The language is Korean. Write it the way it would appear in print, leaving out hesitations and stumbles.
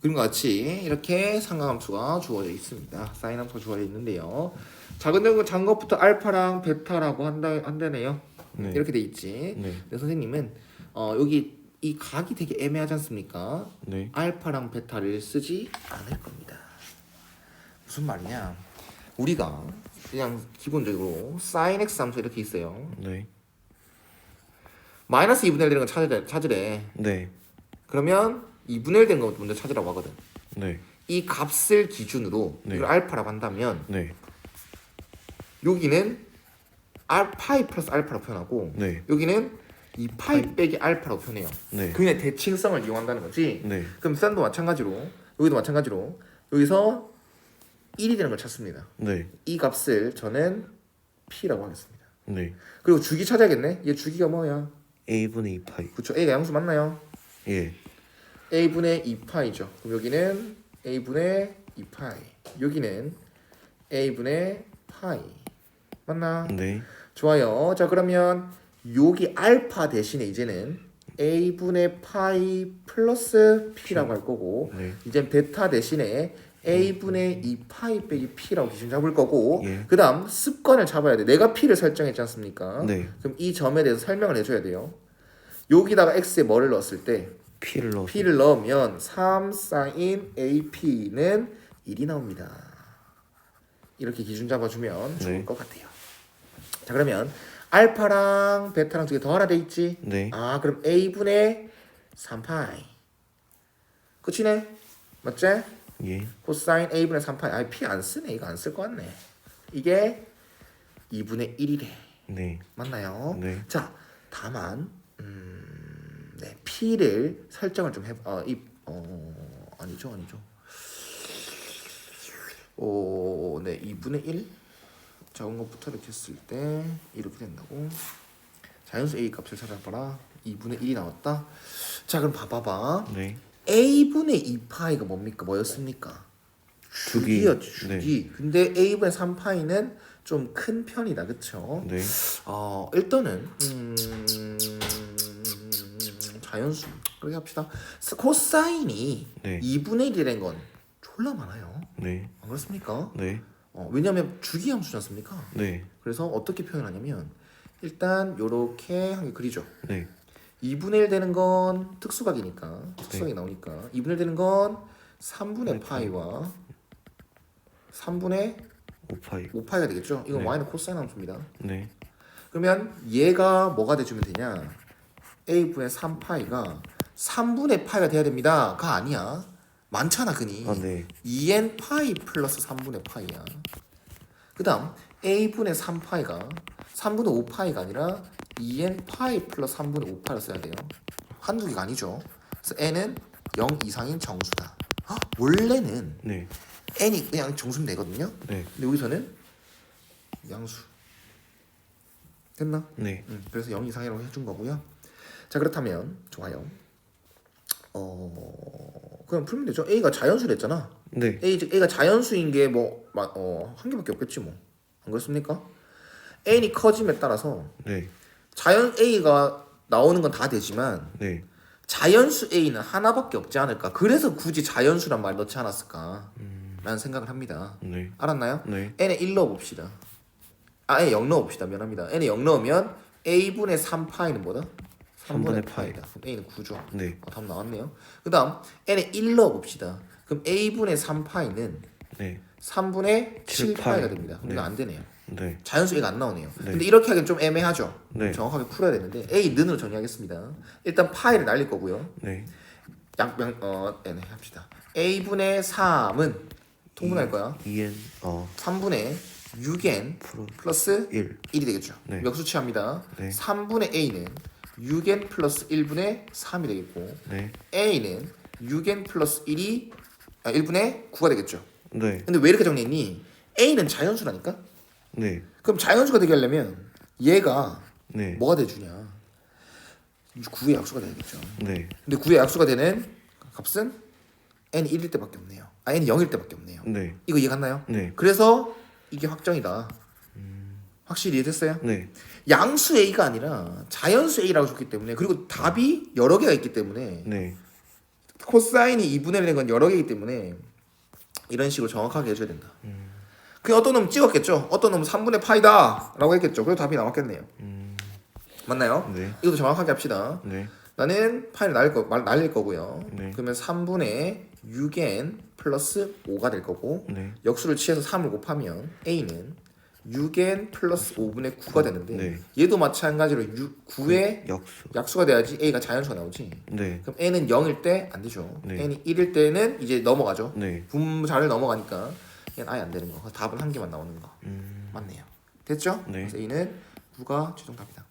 그림과 같이 이렇게 상각함수가 주어져 있습니다. 사인 함수가 주어져 있는데요. 자, 근데 그 작은 것부터 알파랑 베타라고 한다네요. 네. 이렇게 돼 있지. 네. 근데 선생님은 여기 이 각이 되게 애매하지 않습니까? 네. 알파랑 베타를 쓰지 않을 겁니다. 무슨 말이냐? 우리가 그냥 기본적으로 sin x 함수 이렇게 있어요. 네. 마이너스 2분의 1 되는 건 찾으래. 네. 그러면 2분의 1 되는 것부터 먼저 찾으라고 하거든. 네. 이 값을 기준으로 네. 이걸 알파라고 한다면 네. 여기는 파이 플러스 알파라고 표현하고 네. 여기는 이 파이 빼기 알파라고 표현해요. 네. 그냥 대칭성을 이용한다는 거지. 네. 그럼 싼도 마찬가지로 여기도 마찬가지로 여기서 1이 되는 걸 찾습니다. 네. 이 값을 저는 P라고 하겠습니다. 네. 그리고 주기 찾아야겠네. 얘 주기가 뭐야? A분의 2파이. 그쵸. A가 양수 맞나요? 예. A분의 2파이죠. 그럼 여기는 A분의 2파이. 여기는 A분의 파이. 맞나? 네. 좋아요. 자, 그러면 여기 알파 대신에 이제는 A분의 파이 플러스 P라고 할 거고 네. 이제 베타 대신에 A분의 2파이 빼기 P라고 기준 잡을 거고 예. 그 다음 습관을 잡아야 돼. 내가 P를 설정했지 않습니까? 네. 그럼 이 점에 대해서 설명을 해줘야 돼요. 여기다가 X에 뭐를 넣었을 때 P를 넣어. P를 넣으면 3 sin AP는 1이 나옵니다. 이렇게 기준 잡아주면 좋을 네. 것 같아요. 자, 그러면 알파랑 베타랑 두 개 더 하나 돼 있지? 네. 아, 그럼 A분의 3파이 끝이네? 맞지? 예. 코사인 A분의 3파이. 아, P 안 쓰네. 이거 안 쓸 것 같네. 이게 2분의 1이래. 네. 맞나요? 네. 자, 다만 네, P를 설정을 좀 해. 아니죠. 네, 2분의 1 작은 것부터 이렇게 했을 때 이렇게 된다고. 자연수 A 값을 찾아봐라. 2분의 1이 나왔다. 자, 그럼 봐봐봐. 네. A분의 2파이가 뭡니까? 뭐였습니까? 주기. 주기였지, 주기. 근데 A분의 3파이는 좀 큰 편이다, 그쵸? 네. 일단은 자연수 그렇게 합시다. 코사인이 네. 2분의 1이라는 건 졸라 많아요. 네. 안 그렇습니까? 네. 왜냐하면 주기 함수지 않습니까? 네. 그래서 어떻게 표현하냐면 일단 요렇게 한 개 그리죠. 네. 2분의 1 되는 건 특수각이니까 특수각이 나오니까 2분의 1 되는 건 3분의 파이와 3분의 5파이. 5파이가 되겠죠. 이건 네. y는 코사인 함수입니다. 네. 그러면 얘가 뭐가 돼주면 되냐? a분의 3파이가 3분의 파이가 돼야 됩니다. 가 아니야. 많잖아, 근이. 아, 네. 2n 파이 플러스 3분의 파이야. 그 다음 a분의 3파이가 3분의 5파이가 아니라 2n 파이 플러스 3분의 5파이를 써야 돼요. 한두 개가 아니죠. 그래서 n은 0 이상인 정수다. 원래는 네. n이 그냥 정수면 되거든요. 네. 근데 여기서는 양수. 됐나? 네. 그래서 0 이상이라고 해준 거고요. 자, 그렇다면 좋아요. 그냥 풀면 되죠. A가 자연수랬잖아. 네. A가 자연수인 게 한 개밖에 없겠지 뭐. 안 그렇습니까? n이 커짐에 따라서 네. 자연 A가 나오는 건 다 되지만 네. 자연수 A는 하나밖에 없지 않을까. 그래서 굳이 자연수란 말 넣지 않았을까 라는 생각을 합니다. 네. 알았나요? 네. n에 1 넣어봅시다. n에 0 넣어봅시다. 미안합니다. n에 0 넣으면 a분의 3파이는 뭐다? 3분의 3분의 파이다. 그럼 a는 9죠. 네. 답 나왔네요. 그 다음 n에 1 넣어봅시다. 그럼 a분의 3파이는 네. 3분의 7 7파이가 됩니다. 네. 이거 안 되네요. 네. 자연수 A가 안 나오네요. 네. 근데 이렇게 하기엔 좀 애매하죠. 네. 정확하게 풀어야 되는데 A 는으로 정리하겠습니다. 일단 파이를 날릴 거고요. 네. 네, 합시다. A분의 3은 통분할 거야. 2n 3분의 6n 플러스 1. 1이 되겠죠. 네. 역수 취합니다. 네. 3분의 A는 6n 플러스 1분의 3이 되겠고 네. A는 6n 플러스 1분의 9가 되겠죠. 네. 근데 왜 이렇게 정리했니? A는 자연수라니까? 네. 그럼 자연수가 되게 하려면 얘가 네. 뭐가 돼주냐? 9의 약수가 돼야겠죠. 네. 근데 9의 약수가 되는 값은 n이 1일 때밖에 없네요. n이 0일 때밖에 없네요. 네. 이거 이해갔나요? 네. 그래서 이게 확정이다. 확실히 이해됐어요? 네. 양수 A가 아니라 자연수 A라고 줬기 때문에 그리고 답이 여러 개가 있기 때문에 네. 코사인이 2분의 1인 건 여러 개이기 때문에 이런 식으로 정확하게 해줘야 된다. 그냥 어떤 놈 찍었겠죠. 어떤 놈은 3분의 파이다 라고 했겠죠. 그래서 답이 나왔겠네요. 맞나요? 네. 이것도 정확하게 합시다. 네. 나는 파이를 날릴 거고요. 네. 그러면 3분의 6n 플러스 5가 될 거고 네. 역수를 취해서 3을 곱하면 a는 6n 플러스 5분의 9가 되는데 네. 얘도 마찬가지로 9의 역수. 약수가 돼야지 a가 자연수가 나오지. 네. 그럼 n은 0일 때 안 되죠. 네. n이 1일 때는 이제 넘어가죠. 네. 분자를 넘어가니까 얘는 아예 안 되는 거. 답은 한 개만 나오는 거. 맞네요. 됐죠? 네. 그래서 a는 9가 최종 답이다.